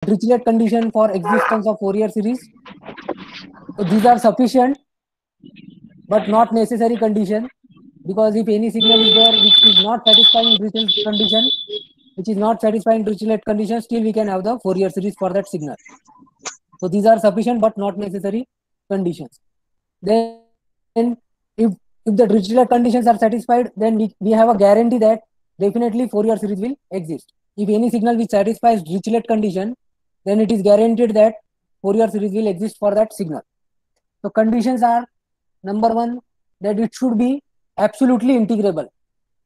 Dirichlet condition for existence of Fourier series. So these are sufficient but not necessary condition, because if any signal is there which is not satisfying Dirichlet condition, still we can have the Fourier series for that signal. So these are sufficient but not necessary conditions. Then if the Dirichlet conditions are satisfied, then we have a guarantee that definitely Fourier series will exist. If any signal which satisfies Dirichlet condition, then it is guaranteed that Fourier series will exist for that signal. So conditions are: number one, that it should be absolutely integrable.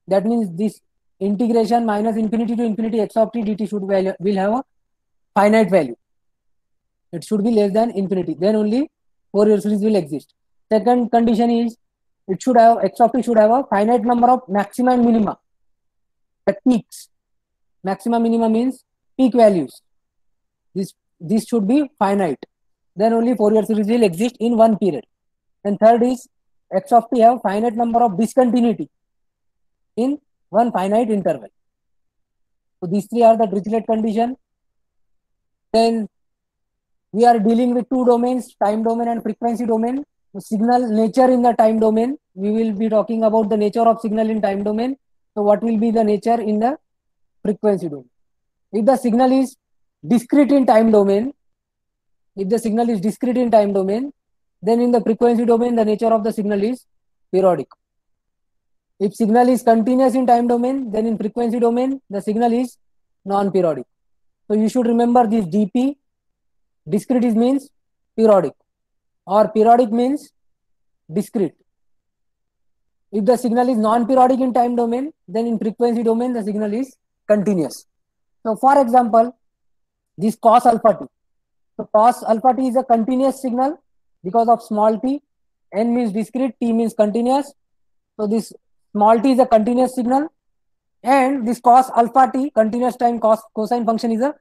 That means this integration minus infinity to infinity x of t dt will have a finite value. It should be less than infinity. Then only Fourier series will exist. Second condition is it should have x of t should have a finite number of maxima and minima. The peaks. Maxima minima means peak values. This should be finite. Then only Fourier series will exist in one period. And third is x of t have finite number of discontinuity in one finite interval. So these three are the Dirichlet condition. Then we are dealing with two domains, time domain and frequency domain. The signal nature in the time domain, we will be talking about the nature of signal in time domain. So what will be the nature in the frequency domain? If the signal is discrete in time domain, then in the frequency domain, the nature of the signal is periodic. If signal is continuous in time domain, then in frequency domain, the signal is non-periodic. So you should remember this dp. Discrete means periodic, or periodic means discrete. If the signal is non-periodic in time domain, then in frequency domain, the signal is continuous. So for example, this cos alpha t. So cos alpha t is a continuous signal because of small t. N means discrete, t means continuous. So this small t is a continuous signal, and this cos alpha t, continuous time cosine function, is a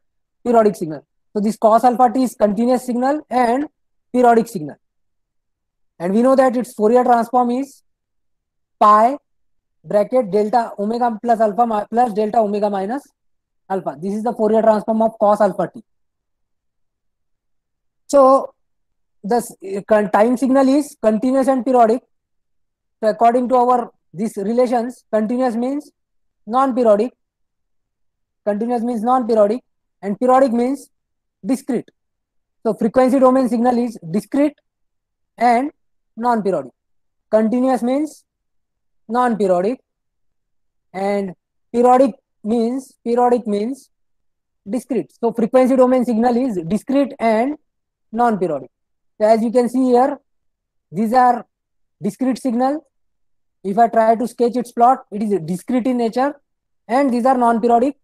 periodic signal. So this cos alpha t is continuous signal and periodic signal. And we know that its Fourier transform is pi bracket delta omega plus alpha plus delta omega minus alpha. This is the Fourier transform of cos alpha t. So the time signal is continuous and periodic. So according to our these relations, continuous means non-periodic, and periodic means discrete. So frequency domain signal is discrete and non-periodic. Continuous means non-periodic, and periodic means discrete. So frequency domain signal is discrete and non-periodic. So as you can see here, these are discrete signal. If I try to sketch its plot, it is discrete in nature, and these are non-periodic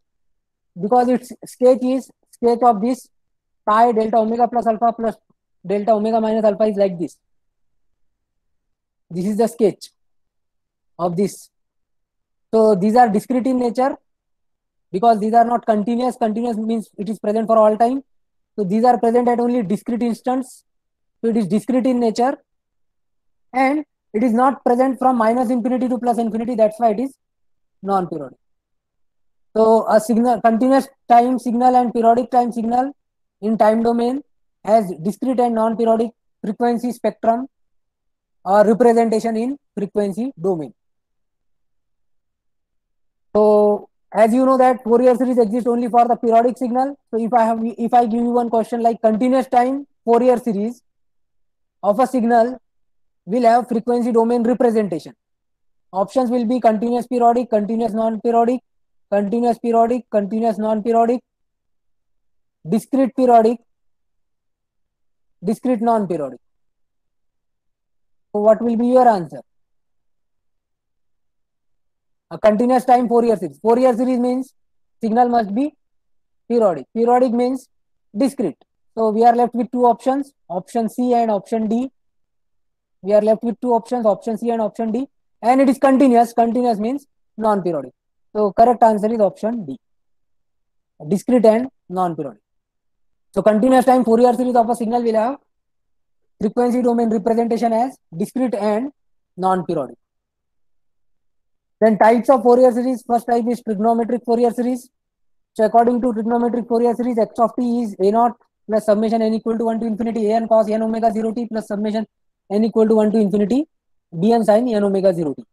because its sketch is sketch of this pi delta omega plus alpha plus delta omega minus alpha is like this. This is the sketch of this. So these are discrete in nature because these are not continuous. Continuous means it is present for all time. So these are present at only discrete instants. So it is discrete in nature, and it is not present from minus infinity to plus infinity. That's why it is non-periodic. So a signal, continuous time signal and periodic time signal in time domain has discrete and non-periodic frequency spectrum or representation in frequency domain. So as you know that Fourier series exists only for the periodic signal. So if I give you one question like continuous time Fourier series of a signal will have frequency domain representation. Options will be continuous periodic, continuous non-periodic, continuous periodic, continuous non-periodic, discrete periodic, discrete non-periodic. So what will be your answer? A continuous time Fourier series. Fourier series means signal must be periodic. Periodic means discrete. So we are left with two options, option C and option D. We are left with two options, option C and option D. And it is continuous. Continuous means non-periodic. So correct answer is option D. Discrete and non-periodic. So continuous time Fourier series of a signal will have frequency domain representation as discrete and non-periodic. Then types of Fourier series. First type is trigonometric Fourier series. So according to trigonometric Fourier series, x of t is a naught plus summation n equal to 1 to infinity a n cos n omega 0 t plus summation n equal to 1 to infinity d n sin n omega 0 t.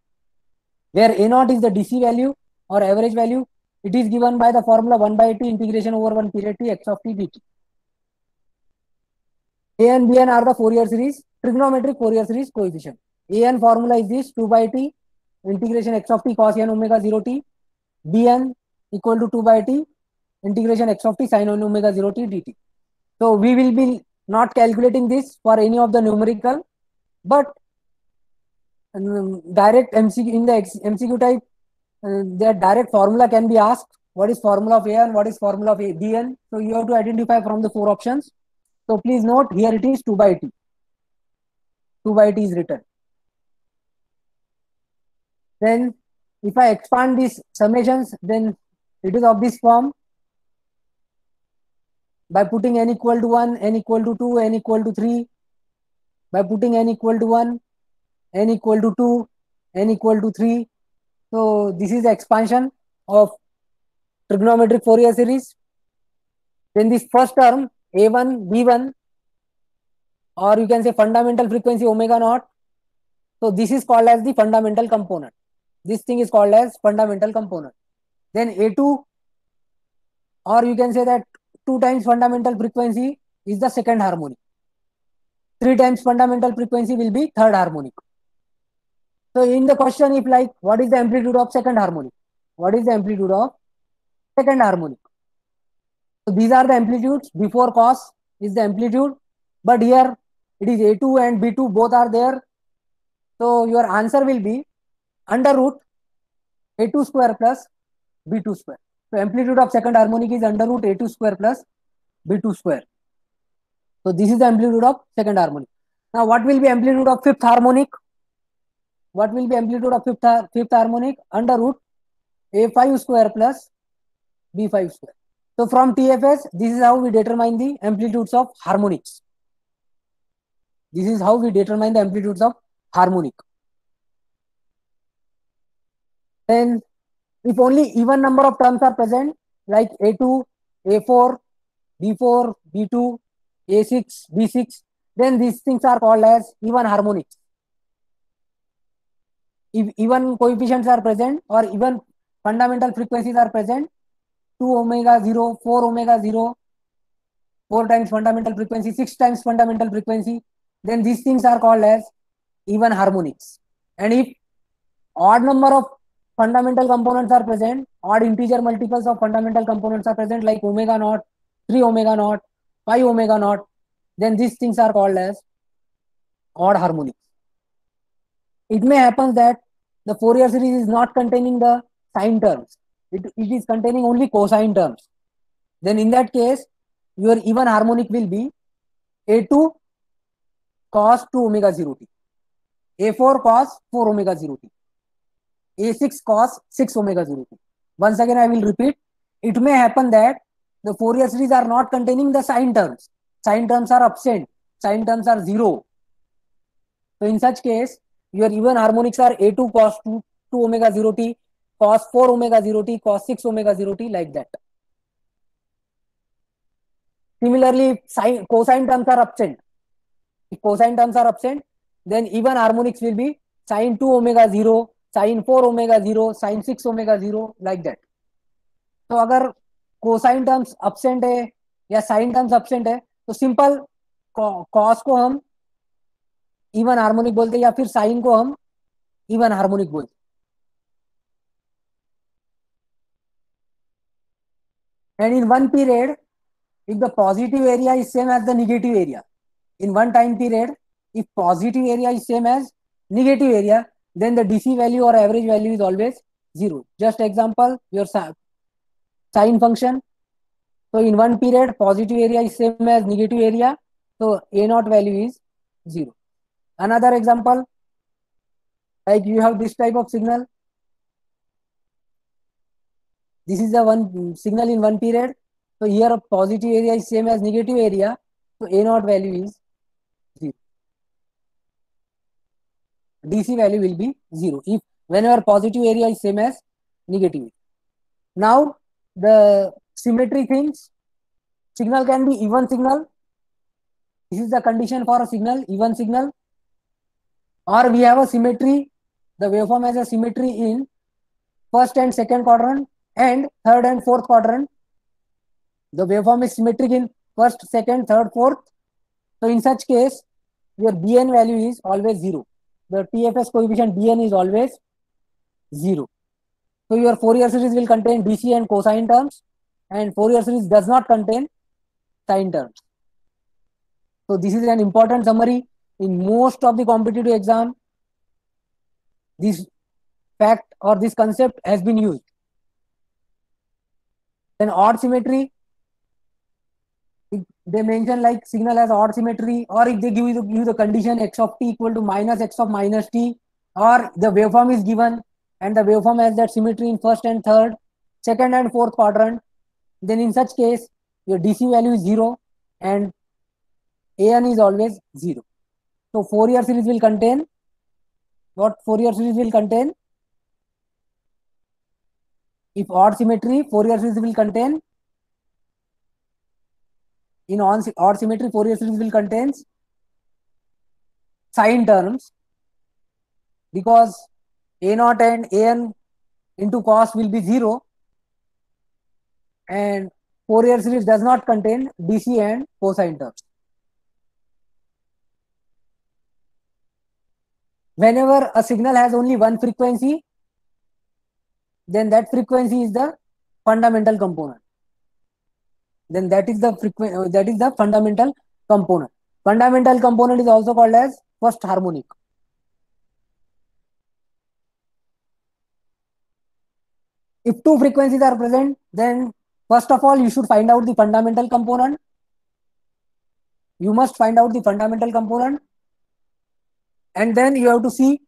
Where a naught is the DC value or average value, it is given by the formula 1 by t integration over 1 period t x of t dt. A and B n are the Fourier series, trigonometric Fourier series coefficient. A n formula is this 2 by t integration x of t cos n omega 0 t, dn equal to 2 by t integration x of t sin n omega 0 t dt. So we will be not calculating this for any of the numerical, but direct MCQ in the MCQ type, the direct formula can be asked. What is formula of A and what is formula of Bn? So you have to identify from the 4 options. So please note here it is 2 by t. 2 by t is written. Then if I expand these summations, then it is of this form. By putting n equal to 1, n equal to 2, n equal to 3. By putting n equal to 1, n equal to 2, n equal to 3. So this is the expansion of trigonometric Fourier series. Then this first term a1, b1, or you can say fundamental frequency omega naught. So this is called as the fundamental component. This thing is called as fundamental component. Then a2, or you can say that 2 times fundamental frequency is the second harmonic. 3 times fundamental frequency will be third harmonic. So in the question, if like, what is the amplitude of second harmonic? What is the amplitude of second harmonic? So these are the amplitudes. Before cos is the amplitude, but here it is A2 and B2 both are there. So your answer will be under root A2 square plus B2 square. So amplitude of second harmonic is under root A2 square plus B2 square. So this is the amplitude of second harmonic. Now what will be amplitude of fifth harmonic? What will be amplitude of fifth harmonic? Under root A5 square plus B5 square. So from TFS, this is how we determine the amplitudes of harmonics. This is how we determine the amplitudes of harmonic. Then if only even number of terms are present, like A2, A4, B4, B2, A6, B6, then these things are called as even harmonics. If even coefficients are present or even fundamental frequencies are present, 2 omega 0, 4 omega 0, 4 times fundamental frequency, 6 times fundamental frequency, then these things are called as even harmonics. And if odd number of fundamental components are present, odd integer multiples of fundamental components are present, like omega naught, 3 omega naught, 5 omega naught, then these things are called as odd harmonics. It may happen that the Fourier series is not containing the sine terms. It is containing only cosine terms. Then in that case, your even harmonic will be A2 cos 2 omega 0 t, A4 cos 4 omega 0 t, A6 cos 6 omega 0 t. Once again, I will repeat. It may happen that the Fourier series are not containing the sine terms. Sine terms are absent. Sine terms are 0. So in such case, your even harmonics are A2 cos 2 omega 0 t, cos 4 omega 0 t, cos 6 omega 0 t, like that. Similarly, cosine terms are absent. If cosine terms are absent, then even harmonics will be sine 2 omega 0, sine 4 omega 0, sine 6 omega 0, like that. तो अगर cosine terms absent है या sign terms absent है तो simple cos को हम even harmonic बोलते हैं या फिर साइन को हम इवन हार्मोनिक बोलते हैं. And in one period, if the positive area is same as the negative area, in one time period, if positive area is same as negative area, then the DC value or average value is always 0. Just example, your sine function. So in one period, positive area is same as negative area, so A naught value is 0. Another example, like you have this type of signal. This is the one signal in one period. So here a positive area is same as negative area, so A naught value is 0. DC value will be 0 whenever positive area is same as negative. Now the symmetric things, signal can be even signal. This is the condition for a signal, even signal. Or we have a symmetry, the waveform has a symmetry in first and second quadrant and third and fourth quadrant. The waveform is symmetric in first, second, third, fourth. So in such case, your Bn value is always 0. The TFS coefficient Bn is always 0. So your Fourier series will contain DC and cosine terms, and Fourier series does not contain sine terms. So this is an important summary in most of the competitive exam. This fact or this concept has been used. Then odd symmetry, if they mention like signal has odd symmetry, or if they give you the condition x of t equal to minus x of minus t, or the waveform is given and the waveform has that symmetry in first and third, second and fourth quadrant, then in such case your DC value is 0 and An is always 0. So Fourier series will contain what? Fourier series will contain, if odd symmetry, Fourier series will contain, in odd symmetry, Fourier series will contain sine terms, because A0 and An into cos will be 0, and Fourier series does not contain DC and cosine terms. Whenever a signal has only one frequency, then that frequency is the fundamental component. Then that is the fundamental component. Fundamental component is also called as first harmonic. If two frequencies are present, then first of all you should find out the fundamental component. You must find out the fundamental component, and then you have to see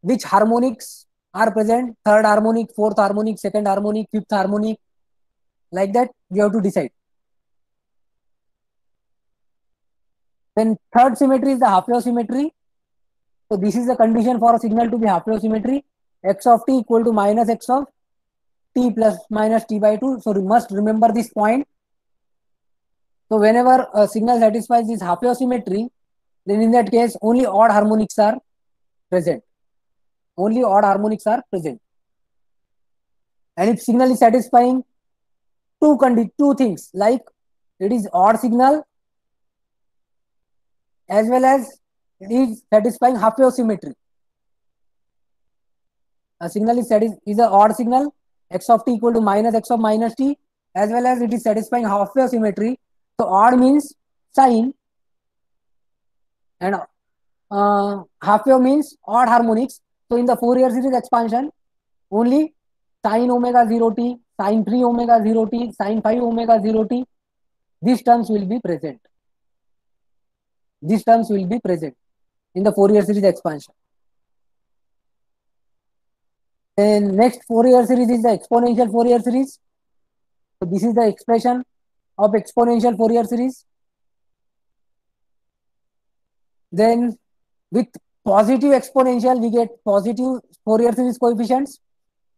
which harmonics are present: third harmonic, fourth harmonic, second harmonic, fifth harmonic. Like that, you have to decide. Then third symmetry is the half-wave symmetry. So this is the condition for a signal to be half-wave symmetry: x of t equal to minus x of t plus minus t by 2. So you must remember this point. So whenever a signal satisfies this half-wave symmetry, then in that case only odd harmonics are present. Only odd harmonics are present. And if signal is satisfying two things, like it is odd signal as well as it is satisfying half-wave symmetry. A signal is an odd signal, x of t equal to minus x of minus t, as well as it is satisfying half-wave symmetry. So odd means sine, and half-wave means odd harmonics. So in the Fourier series expansion, only sine omega 0t, sine 3 omega 0t, sine 5 omega 0t, these terms will be present. These terms will be present in the Fourier series expansion. Then next Fourier series is the exponential Fourier series. So this is the expression of exponential Fourier series. Then with positive exponential, we get positive Fourier series coefficients.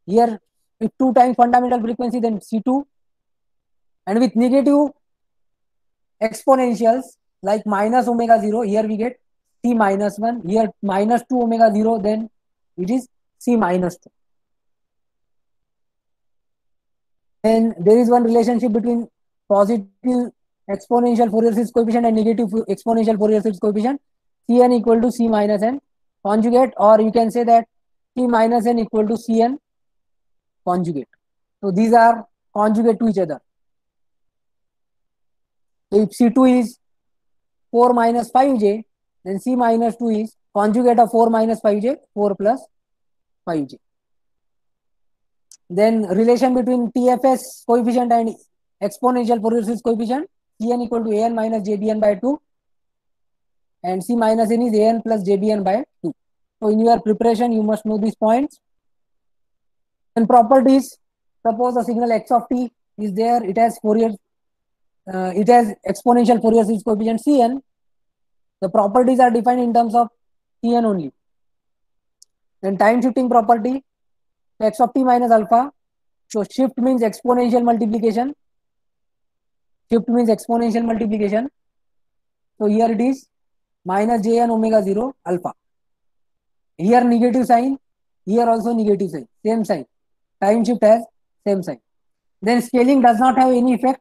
Here, if 2 times fundamental frequency, then C2. And with negative exponentials, like minus omega 0, here we get C minus 1. Here minus 2 omega 0, then it is C minus 2. And there is one relationship between positive exponential Fourier series coefficient and negative exponential Fourier series coefficient. Cn equal to C minus n conjugate, or you can say that C minus n equal to Cn conjugate. So these are conjugate to each other. So if C2 is 4 minus 5j, then C minus 2 is conjugate of 4 minus 5j, 4 plus 5j. Then relation between TFS coefficient and exponential Fourier series coefficient, Cn equal to An minus jbn by 2, and C minus n is An plus jbn by 2. So in your preparation, you must know these points. And properties, suppose a signal x of t is there, it has exponential Fourier series coefficient Cn. The properties are defined in terms of Cn only. Then time shifting property, x of t minus alpha. So shift means exponential multiplication. Shift means exponential multiplication. So here it is minus Jn omega 0 alpha. Here negative sign, here also negative sign, same sign. Time shift has same sign. Then scaling does not have any effect.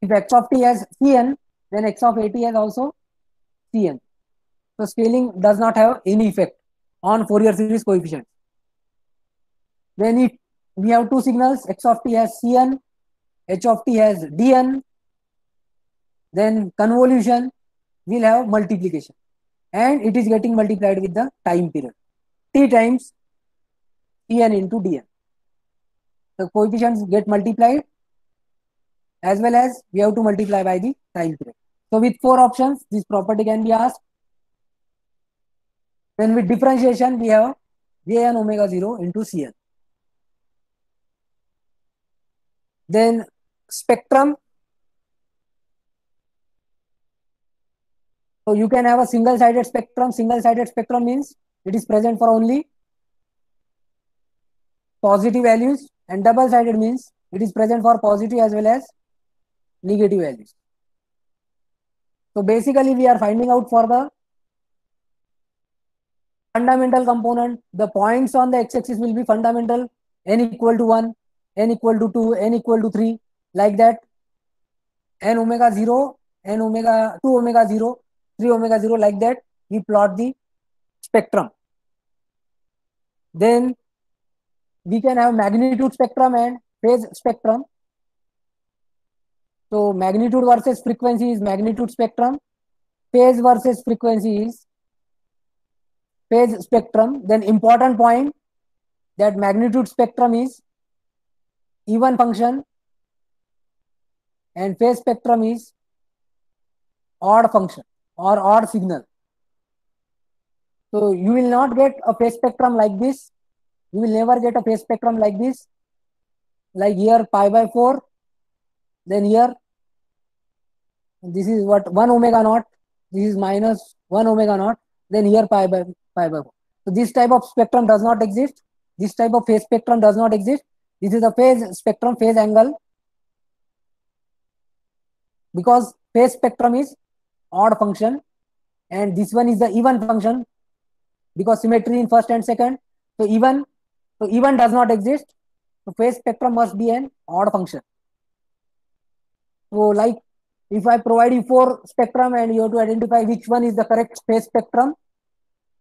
If x of t has Cn, then x of at has also Cn. So scaling does not have any effect on Fourier series coefficient. Then if we have two signals, x of t has Cn, h of t has Dn, then convolution will have multiplication, and it is getting multiplied with the time period, t times Cn into Dn. The coefficients get multiplied, as well as we have to multiply by the time period. So with 4 options, this property can be asked. Then with differentiation, we have Jn omega 0 into Cn. Then spectrum. So you can have a single-sided spectrum. Single-sided spectrum means it is present for only positive values, and double-sided means it is present for positive as well as negative values. So basically we are finding out for the fundamental component. The points on the x-axis will be fundamental, n equal to 1, n equal to 2, n equal to 3, like that. N omega 0, n omega 2 omega 0, 3 omega 0, like that we plot the spectrum. Then we can have magnitude spectrum and phase spectrum. So magnitude versus frequency is magnitude spectrum, phase versus frequency is phase spectrum. Then important point, that magnitude spectrum is even function and phase spectrum is odd function or odd signal. So you will not get a phase spectrum like this. You will never get a phase spectrum like this. Like here pi by 4, then here this is what 1 omega naught, this is minus 1 omega naught, then here pi by 4. So this type of spectrum does not exist. This type of phase spectrum does not exist. This is a phase spectrum, phase angle, because phase spectrum is odd function and this one is the even function, because symmetry in first and second. So even does not exist. So phase spectrum must be an odd function. So like if I provide you 4 spectrum and you have to identify which one is the correct phase spectrum,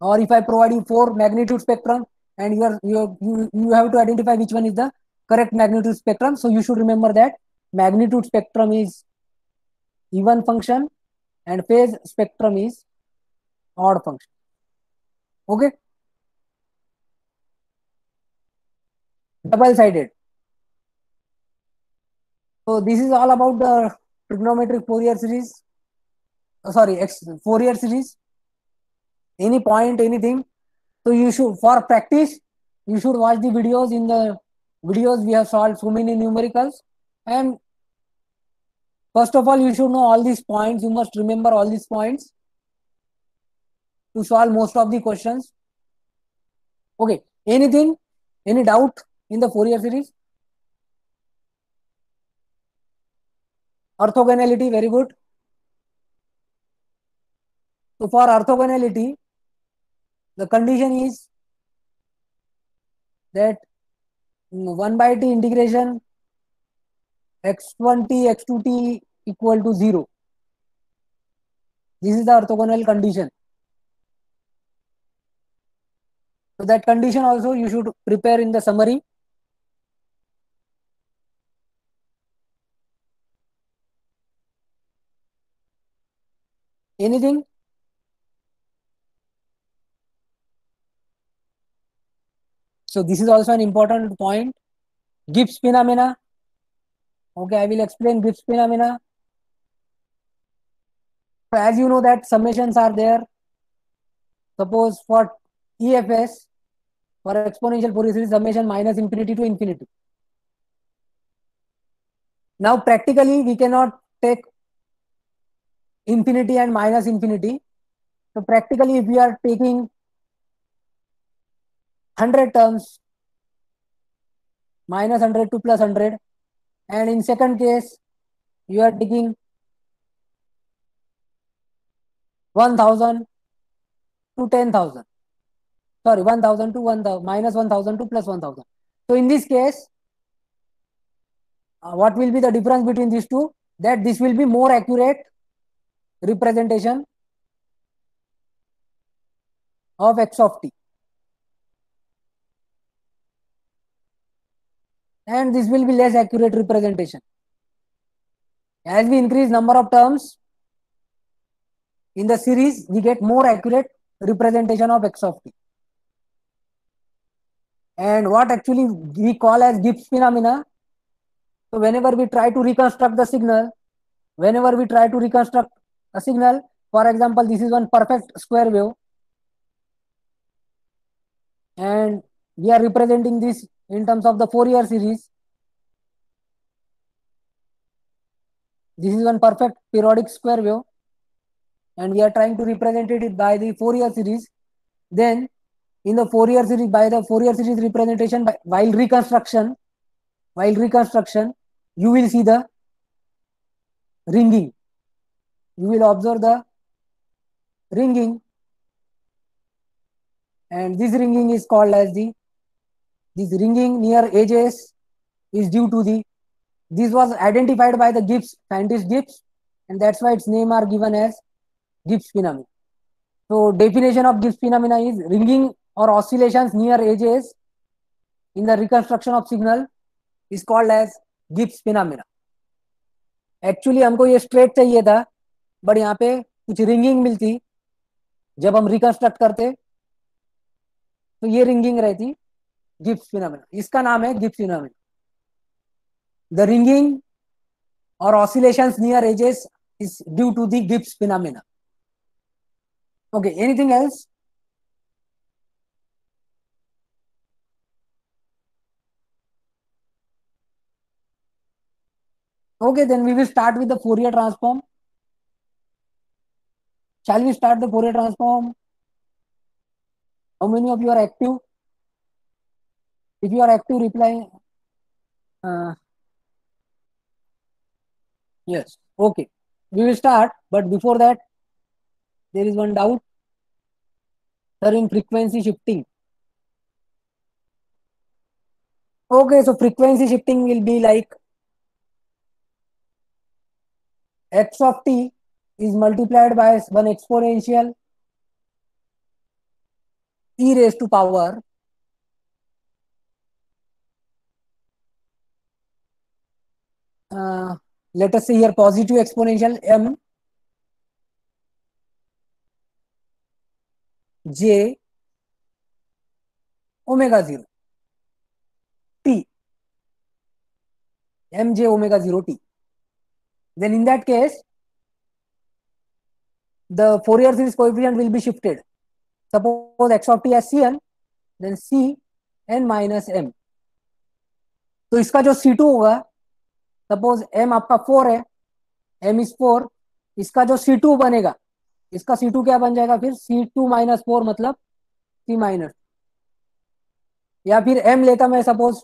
or if I provide you 4 magnitude spectrum and you have to identify which one is the correct magnitude spectrum. So you should remember that magnitude spectrum is even function and phase spectrum is odd function. Okay. Double-sided. So this is all about the trigonometric Fourier series. Fourier series. Any point, anything. So you should, for practice, you should watch the videos. In the videos we have solved so many numericals, and first of all you should know all these points. You must remember all these points to solve most of the questions. Okay, anything, any doubt in the Fourier series? Orthogonality, very good. So for orthogonality, the condition is that 1 by t integration x1t x2t equal to 0. This is the orthogonal condition. So that condition also you should prepare in the summary. Anything? So this is also an important point. Gibbs phenomena. Okay, I will explain Gibbs phenomena. So as you know that summations are there. Suppose for EFS, for exponential Fourier series, summation minus infinity to infinity. Now practically we cannot take infinity and minus infinity. So practically if we are taking 100 terms, minus 100 to plus 100, and in second case you are taking 1000 to 10,000. Sorry, 1000 to 1000 minus 1000 to plus 1000. So in this case, what will be the difference between these two? That this will be more accurate representation of x of t, and this will be less accurate representation. As we increase number of terms in the series, we get more accurate representation of x of t. And what actually we call as Gibbs phenomena. So whenever we try to reconstruct the signal, for example, this is one perfect square wave, and we are representing this in terms of the Fourier series. This is one perfect periodic square wave, and we are trying to represent it by the Fourier series. Then in the Fourier series, by the Fourier series representation, while reconstruction, you will see the ringing. You will observe the ringing, and this ringing is called as this ringing near edges is due to this was identified by the scientist Gibbs, and that's why its name are given as Gibbs phenomena. So definition of Gibbs phenomena is ringing or oscillations near edges in the reconstruction of signal is called as Gibbs phenomena. Actually हमको ये straight चाहिए था, but यहाँ पे कुछ ringing मिलती जब हम रिकंस्ट्रक्ट करते, तो ये रिंगिंग रहती गिब्स फिनोमेना. इसका नाम है Gibbs phenomena. The ringing or oscillations near edges is due to the Gibbs phenomena. Okay, anything else? Okay, then we will start with the Fourier transform. Shall we start the Fourier transform? How many of you are active? If you are active, reply. Yes. Okay. We will start, but before that, there is one doubt. Sir, in frequency shifting. Okay, so frequency shifting will be like x of t is multiplied by one exponential e raised to power let us say here positive exponential m j omega 0 t, mj omega 0 t. Then in that case, the Fourier series coefficient will be shifted. Suppose x of t as cn, then cn minus m. तो इसका जो c2 होगा, suppose m आपका 4 है, m is 4, इसका जो c2 बनेगा, इसका c2 क्या बन जाएगा फिर c2 minus 4 मतलब c minus, या फिर m लेता मैं सपोज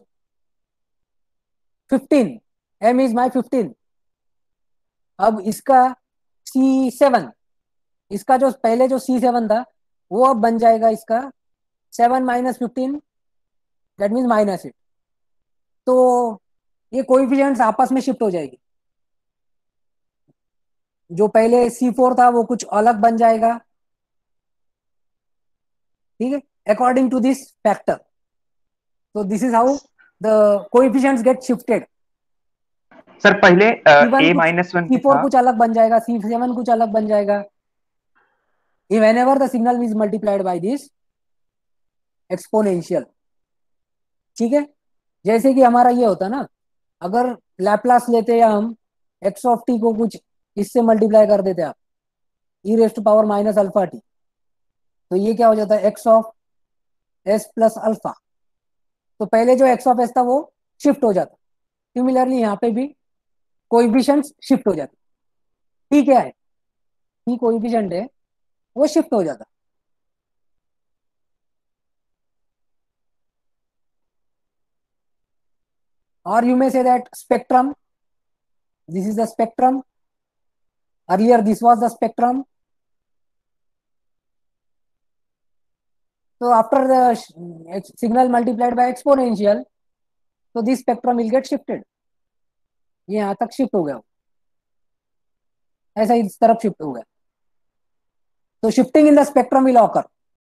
15, m is my 15. अब इसका c7, इसका जो पहले जो c7 था वो अब बन जाएगा इसका 7 minus 15, दैट मीन्स -8. तो ये कोएफिशिएंट्स आपस में शिफ्ट हो जाएगी. जो पहले C4 था वो कुछ अलग बन जाएगा, ठीक है, अकॉर्डिंग टू दिस फैक्टर. तो this is how the coefficients get shifted. Sir पहले a-1 C4 कुछ अलग बन जाएगा, C7 कुछ अलग बन जाएगा. Whenever the signal is multiplied by this exponential, ठीक है. जैसे कि हमारा ये होता ना, अगर लैप्लास लेते या हम x ऑफ t को कुछ इससे मल्टीप्लाई कर देते आप e raised to power minus alpha t, तो ये क्या हो जाता है x of s plus alpha. तो पहले जो x ऑफ s था वो शिफ्ट हो जाता. सिमिलरली यहाँ पे भी कोएफिशिएंट्स शिफ्ट हो जाते. t क्या है, t कोएफिशिएंट है, वो शिफ्ट हो जाता. और you may say that spectrum This is the spectrum. Earlier, this was the spectrum. So after the signal multiplied by exponential, so this spectrum will get shifted. ये यहाँ तक शिफ्ट हो गया, ऐसा इस तरफ शिफ्ट हो गया. So shifting in the spectrum will occur.